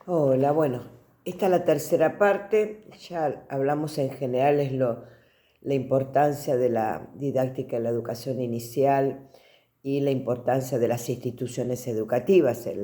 Hola, bueno, esta es la tercera parte. Ya hablamos en general la importancia de la didáctica en la educación inicial y la importancia de las instituciones educativas en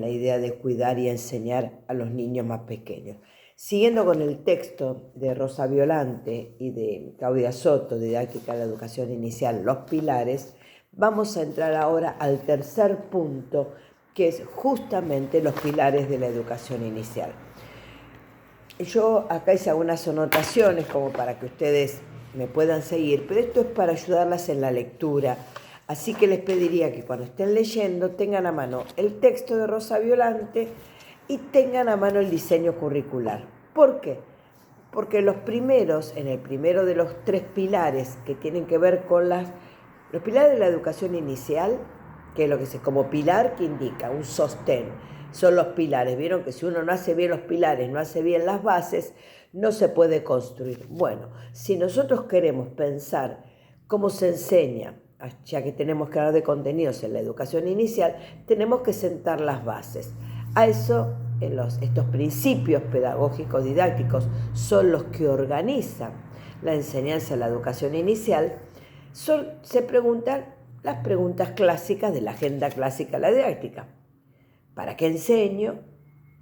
la idea de cuidar y enseñar a los niños más pequeños. Siguiendo con el texto de Rosa Violante y de Claudia Soto, Didáctica de la Educación Inicial, Los Pilares, vamos a entrar ahora al tercer punto, que es justamente los pilares de la educación inicial. Yo acá hice algunas anotaciones como para que ustedes me puedan seguir, pero esto es para ayudarlas en la lectura. Así que les pediría que cuando estén leyendo tengan a mano el texto de Rosa Violante y tengan a mano el diseño curricular. ¿Por qué? Porque en el primero de los tres pilares que tienen que ver con los pilares de la educación inicial, que es lo que se como pilar que indica un sostén, son los pilares. Vieron que si uno no hace bien los pilares, no hace bien las bases, no se puede construir. Bueno, si nosotros queremos pensar cómo se enseña, ya que tenemos que hablar de contenidos en la educación inicial, tenemos que sentar las bases. A eso, estos principios pedagógicos didácticos son los que organizan la enseñanza en la educación inicial. Se preguntan las preguntas clásicas de la agenda clásica de la didáctica. ¿Para qué enseño?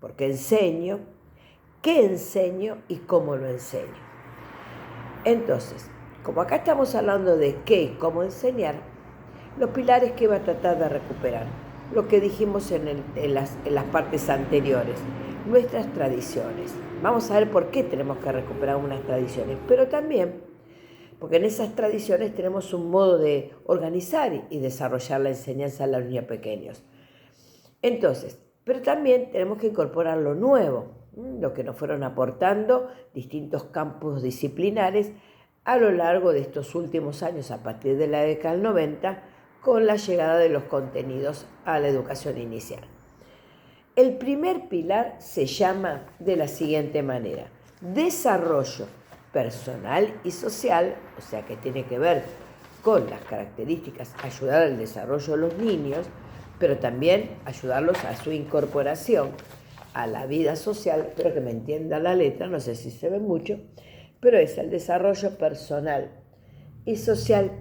¿Por qué enseño? ¿Qué enseño y cómo lo enseño? Entonces, como acá estamos hablando de qué y cómo enseñar, los pilares que va a tratar de recuperar, lo que dijimos en las partes anteriores, nuestras tradiciones. Vamos a ver por qué tenemos que recuperar unas tradiciones, pero también porque en esas tradiciones tenemos un modo de organizar y desarrollar la enseñanza a los niños pequeños. Entonces, pero también tenemos que incorporar lo nuevo, lo que nos fueron aportando distintos campos disciplinares a lo largo de estos últimos años, a partir de la década del 90, con la llegada de los contenidos a la educación inicial. El primer pilar se llama de la siguiente manera: desarrollo personal y social, o sea que tiene que ver con las características, ayudar al desarrollo de los niños, pero también ayudarlos a su incorporación a la vida social. Espero que me entienda la letra, no sé si se ve mucho, pero es el desarrollo personal y social,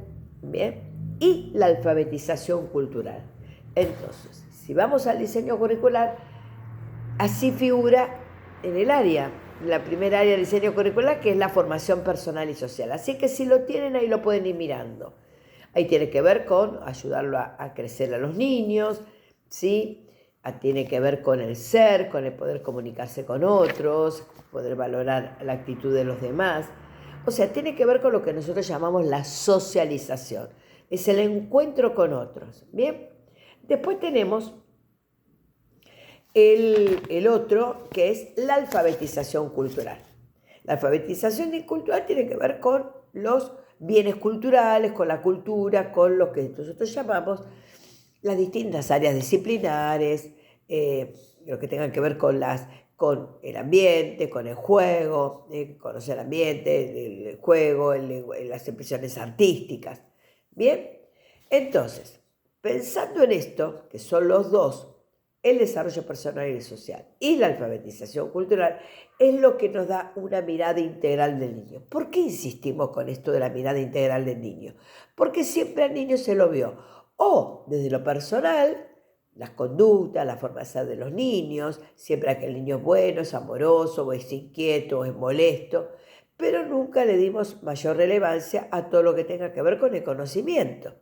¿bien? Y la alfabetización cultural. Entonces, si vamos al diseño curricular, así figura en el área, la primera área de diseño curricular, que es la formación personal y social. Así que si lo tienen, ahí lo pueden ir mirando. Ahí tiene que ver con ayudarlo a crecer a los niños, ¿sí? Tiene que ver con el ser, con el poder comunicarse con otros, poder valorar la actitud de los demás. O sea, tiene que ver con lo que nosotros llamamos la socialización. Es el encuentro con otros, ¿bien? Después tenemos el otro, que es la alfabetización cultural. La alfabetización cultural tiene que ver con los bienes culturales, con la cultura, con lo que nosotros llamamos las distintas áreas disciplinares, lo que tengan que ver con el ambiente, con el juego, conocer el ambiente, el juego, las expresiones artísticas. Bien, entonces, pensando en esto, que son los dos, el desarrollo personal y social y la alfabetización cultural, es lo que nos da una mirada integral del niño. ¿Por qué insistimos con esto de la mirada integral del niño? Porque siempre al niño se lo vio o desde lo personal, las conductas, la forma de ser de los niños, siempre aquel niño es bueno, es amoroso, o es inquieto, o es molesto, pero nunca le dimos mayor relevancia a todo lo que tenga que ver con el conocimiento.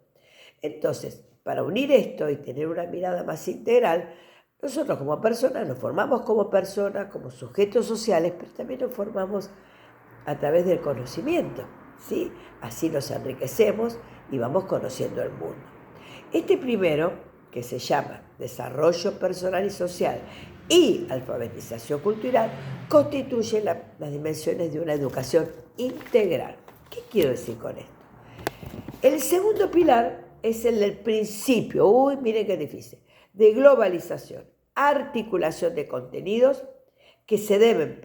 Entonces, para unir esto y tener una mirada más integral, nosotros como personas nos formamos como personas, como sujetos sociales, pero también nos formamos a través del conocimiento, ¿sí? Así nos enriquecemos y vamos conociendo el mundo. Este primero, que se llama desarrollo personal y social y alfabetización cultural, constituye las dimensiones de una educación integral. ¿Qué quiero decir con esto? El segundo pilar es el del principio, miren qué difícil, de globalización, articulación de contenidos que se deben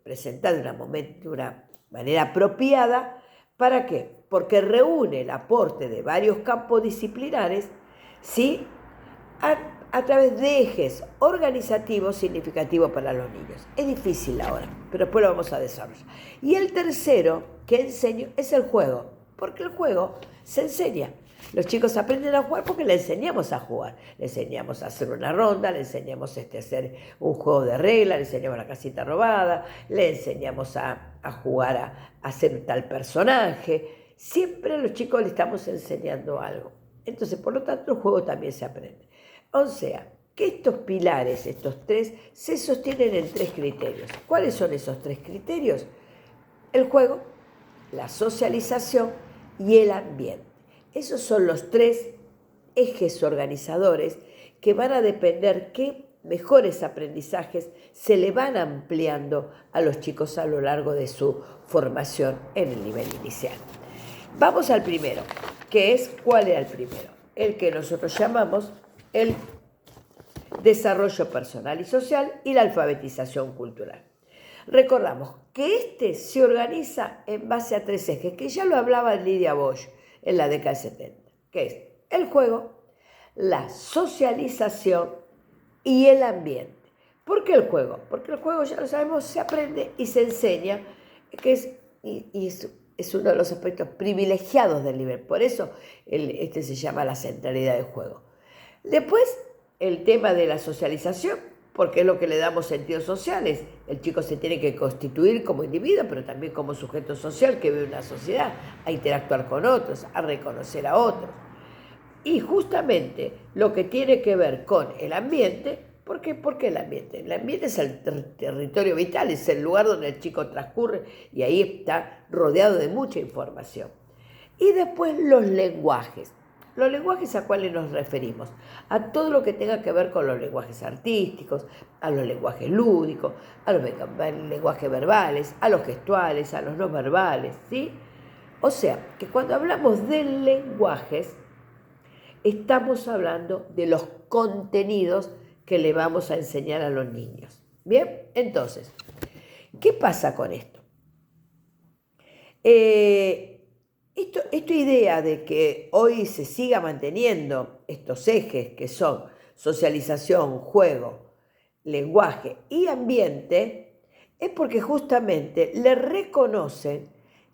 presentar de una manera apropiada. ¿Para qué? Porque reúne el aporte de varios campos disciplinares, ¿sí? a través de ejes organizativos significativos para los niños. Es difícil ahora, pero después lo vamos a desarrollar. Y el tercero que enseño es el juego, porque el juego se enseña. Los chicos aprenden a jugar porque le enseñamos a jugar. Le enseñamos a hacer una ronda, le enseñamos a hacer un juego de reglas, le enseñamos la casita robada, le enseñamos a jugar a hacer tal personaje. Siempre a los chicos le estamos enseñando algo. Entonces, por lo tanto, el juego también se aprende. O sea, que estos pilares, estos tres, se sostienen en tres criterios. ¿Cuáles son esos tres criterios? El juego, la socialización y el ambiente. Esos son los tres ejes organizadores que van a depender qué mejores aprendizajes se le van ampliando a los chicos a lo largo de su formación en el nivel inicial. Vamos al primero, que es, ¿cuál era el primero? El que nosotros llamamos el desarrollo personal y social y la alfabetización cultural. Recordamos que este se organiza en base a tres ejes, que ya lo hablaba Lydia Bosch en la década del 70, que es el juego, la socialización y el ambiente. ¿Por qué el juego? Porque el juego, ya lo sabemos, se aprende y se enseña, que es uno de los aspectos privilegiados del nivel. Por eso este se llama la centralidad del juego. Después, el tema de la socialización, porque es lo que le damos sentidos sociales. El chico se tiene que constituir como individuo, pero también como sujeto social que vive en una sociedad, a interactuar con otros, a reconocer a otros. Y justamente lo que tiene que ver con el ambiente, ¿por qué el ambiente? El ambiente es el territorio vital, es el lugar donde el chico transcurre y ahí está rodeado de mucha información. Y después los lenguajes. Los lenguajes a cuáles nos referimos, a todo lo que tenga que ver con los lenguajes artísticos, a los lenguajes lúdicos, a los lenguajes verbales, a los gestuales, a los no verbales, ¿sí? O sea, que cuando hablamos de lenguajes, estamos hablando de los contenidos que le vamos a enseñar a los niños. Bien, entonces, ¿qué pasa con esto? Esta idea de que hoy se siga manteniendo estos ejes que son socialización, juego, lenguaje y ambiente, es porque justamente le reconocen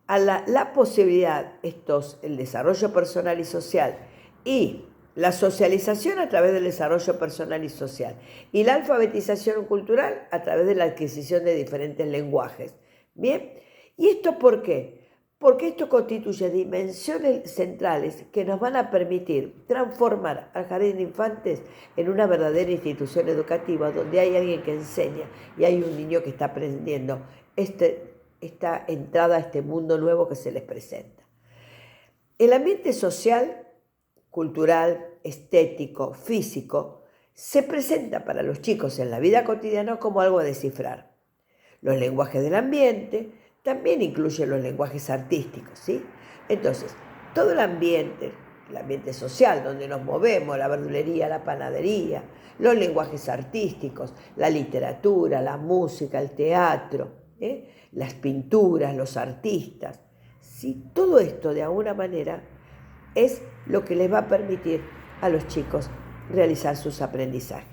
a la posibilidad, el desarrollo personal y social y la socialización a través del desarrollo personal y social y la alfabetización cultural a través de la adquisición de diferentes lenguajes. ¿Bien? ¿Y esto por qué? Porque esto constituye dimensiones centrales que nos van a permitir transformar al jardín de infantes en una verdadera institución educativa donde hay alguien que enseña y hay un niño que está aprendiendo esta entrada a este mundo nuevo que se les presenta. El ambiente social, cultural, estético, físico, se presenta para los chicos en la vida cotidiana como algo a descifrar. Los lenguajes del ambiente también incluyen los lenguajes artísticos, ¿sí? Entonces, todo el ambiente social donde nos movemos, la verdulería, la panadería, los lenguajes artísticos, la literatura, la música, el teatro, las pinturas, los artistas, ¿sí? Todo esto de alguna manera es lo que les va a permitir a los chicos realizar sus aprendizajes.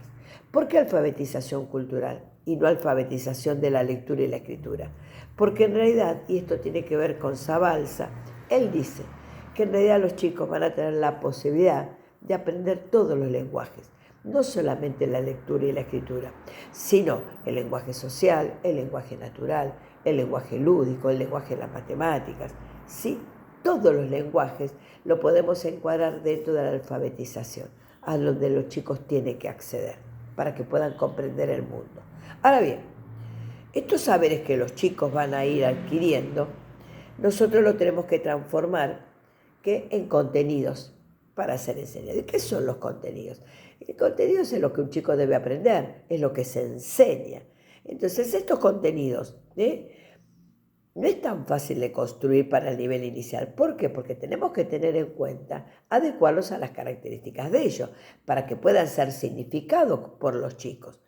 ¿Por qué alfabetización cultural y no alfabetización de la lectura y la escritura? Porque en realidad, y esto tiene que ver con Zabalza, él dice que en realidad los chicos van a tener la posibilidad de aprender todos los lenguajes, no solamente la lectura y la escritura, sino el lenguaje social, el lenguaje natural, el lenguaje lúdico, el lenguaje de las matemáticas, ¿sí? Todos los lenguajes lo podemos encuadrar dentro de la alfabetización, a donde los chicos tienen que acceder para que puedan comprender el mundo. Ahora bien, estos saberes que los chicos van a ir adquiriendo, nosotros lo tenemos que transformar en contenidos para ser enseñados. ¿Y qué son los contenidos? El contenido es lo que un chico debe aprender, es lo que se enseña. Entonces, estos contenidos, no es tan fácil de construir para el nivel inicial. ¿Por qué? Porque tenemos que tener en cuenta adecuarlos a las características de ellos para que puedan ser significados por los chicos.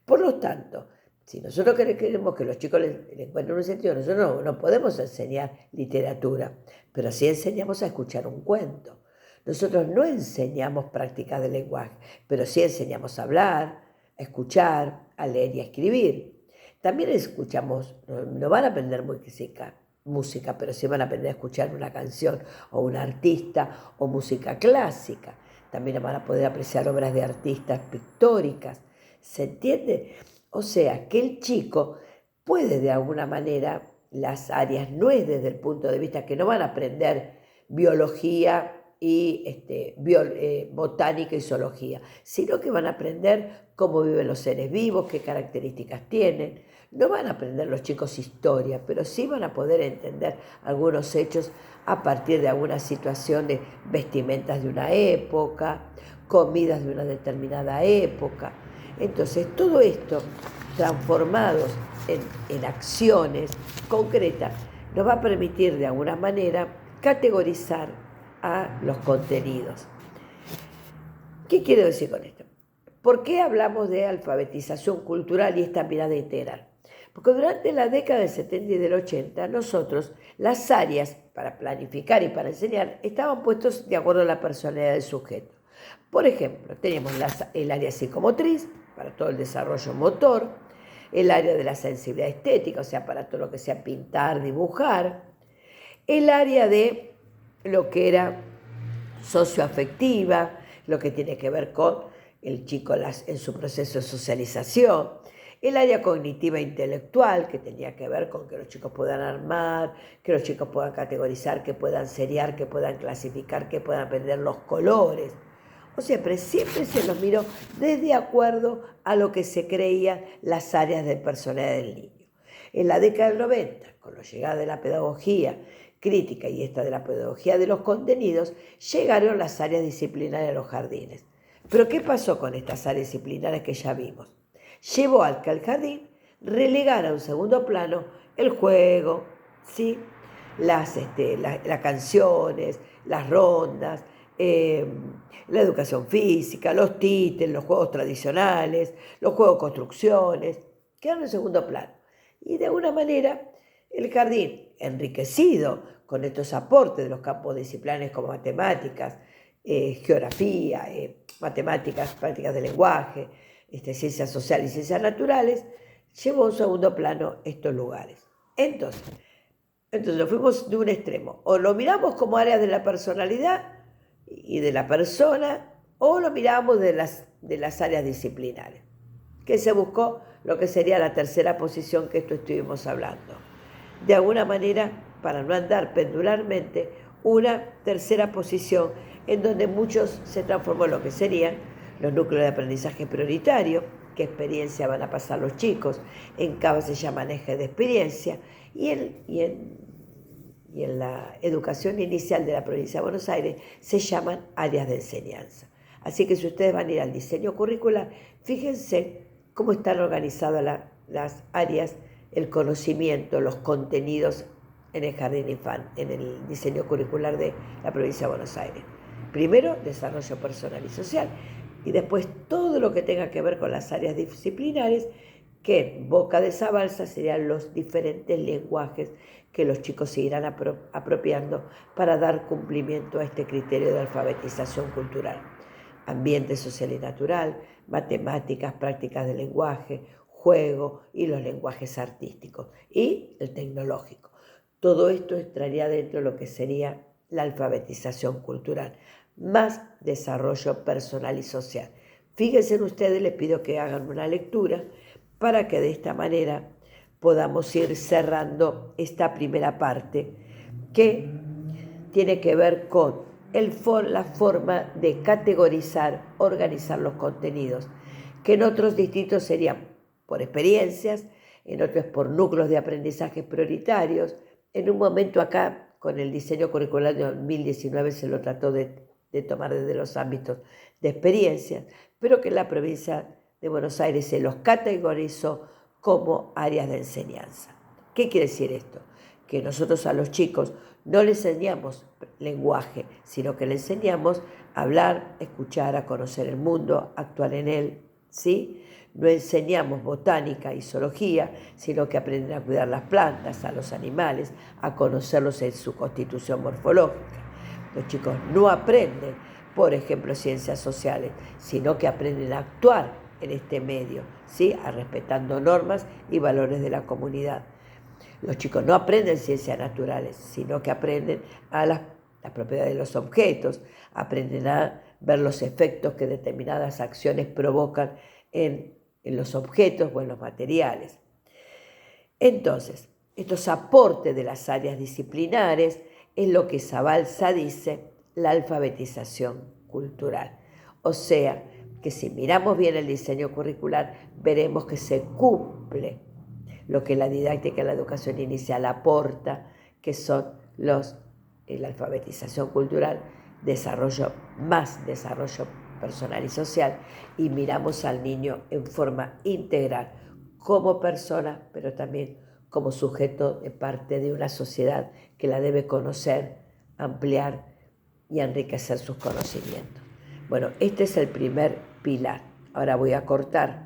Por lo tanto, si nosotros queremos que los chicos les encuentren un sentido, nosotros no podemos enseñar literatura, pero sí enseñamos a escuchar un cuento. Nosotros no enseñamos prácticas de lenguaje, pero sí enseñamos a hablar, a escuchar, a leer y a escribir. También escuchamos, no van a aprender música, pero sí van a aprender a escuchar una canción o un artista o música clásica. También van a poder apreciar obras de artistas pictóricas. ¿Se entiende? O sea, que el chico puede de alguna manera, las áreas no es desde el punto de vista que no van a aprender biología y botánica y zoología, sino que van a aprender cómo viven los seres vivos, qué características tienen. No van a aprender los chicos historia, pero sí van a poder entender algunos hechos a partir de alguna situación de vestimentas de una época, comidas de una determinada época. Entonces, todo esto transformados en acciones concretas nos va a permitir de alguna manera categorizar a los contenidos. ¿Qué quiero decir con esto? ¿Por qué hablamos de alfabetización cultural y esta mirada integral? Porque durante la década del 70 y del 80, nosotros, las áreas para planificar y para enseñar, estaban puestos de acuerdo a la personalidad del sujeto. Por ejemplo, tenemos el área psicomotriz, para todo el desarrollo motor, el área de la sensibilidad estética, o sea, para todo lo que sea pintar, dibujar, el área de lo que era socioafectiva, lo que tiene que ver con el chico en su proceso de socialización, el área cognitiva e intelectual, que tenía que ver con que los chicos puedan armar, que los chicos puedan categorizar, que puedan seriar, que puedan clasificar, que puedan aprender los colores. O sea, siempre se los miró desde acuerdo a lo que se creían las áreas de personalidad del niño. En la década del 90, con la llegada de la pedagogía crítica y esta de la pedagogía de los contenidos, llegaron las áreas disciplinarias a los jardines. Pero ¿qué pasó con estas áreas disciplinarias que ya vimos? Llevó al que al jardín relegara a un segundo plano el juego, ¿sí? las canciones, las rondas, la educación física, los títeres, los juegos tradicionales, los juegos de construcciones, quedaron en segundo plano. Y de alguna manera el jardín, enriquecido con estos aportes de los campos disciplinares como matemáticas, geografía, matemáticas, prácticas de lenguaje, ciencias sociales y ciencias naturales, llevó a un segundo plano estos lugares. Entonces nos fuimos de un extremo. O lo miramos como áreas de la personalidad y de la persona, o lo miramos de las áreas disciplinares, que se buscó lo que sería la tercera posición que esto estuvimos hablando. De alguna manera, para no andar pendularmente, una tercera posición en donde muchos se transformó en lo que serían los núcleos de aprendizaje prioritario, qué experiencia van a pasar los chicos, en CABA se llaman ejes de experiencia, y en la educación inicial de la provincia de Buenos Aires se llaman áreas de enseñanza. Así que si ustedes van a ir al diseño curricular, fíjense cómo están organizadas las áreas, el conocimiento, los contenidos en el jardín infante, en el diseño curricular de la provincia de Buenos Aires. Primero, desarrollo personal y social, y después todo lo que tenga que ver con las áreas disciplinares, que en boca de esa balsa serían los diferentes lenguajes que los chicos se irán apropiando para dar cumplimiento a este criterio de alfabetización cultural. Ambiente social y natural, matemáticas, prácticas de lenguaje, juego y los lenguajes artísticos y el tecnológico. Todo esto entraría dentro de lo que sería la alfabetización cultural, más desarrollo personal y social. Fíjense ustedes, les pido que hagan una lectura para que de esta manera podamos ir cerrando esta primera parte que tiene que ver con la forma de categorizar, organizar los contenidos, que en otros distritos serían por experiencias, en otros por núcleos de aprendizaje prioritarios. En un momento acá, con el diseño curricular de 2019, se lo trató de tomar desde los ámbitos de experiencias, pero que en la provincia de Buenos Aires se los categorizó como áreas de enseñanza. ¿Qué quiere decir esto? Que nosotros a los chicos no les enseñamos lenguaje, sino que les enseñamos a hablar, escuchar, a conocer el mundo, a actuar en él, ¿sí? No enseñamos botánica y zoología, sino que aprenden a cuidar las plantas, a los animales, a conocerlos en su constitución morfológica. Los chicos no aprenden, por ejemplo, ciencias sociales, sino que aprenden a actuar en este medio, ¿sí? Respetando normas y valores de la comunidad. Los chicos no aprenden ciencias naturales, sino que aprenden a las propiedades de los objetos, aprenden a ver los efectos que determinadas acciones provocan en los objetos o en los materiales. Entonces, estos aportes de las áreas disciplinares es lo que Zabalza dice la alfabetización cultural. O sea, que si miramos bien el diseño curricular, veremos que se cumple lo que la didáctica y la educación inicial aporta, que son la alfabetización cultural, más desarrollo personal y social, y miramos al niño en forma integral, como persona, pero también como sujeto de parte de una sociedad que la debe conocer, ampliar y enriquecer sus conocimientos. Bueno, este es el primer pilar. Ahora voy a cortar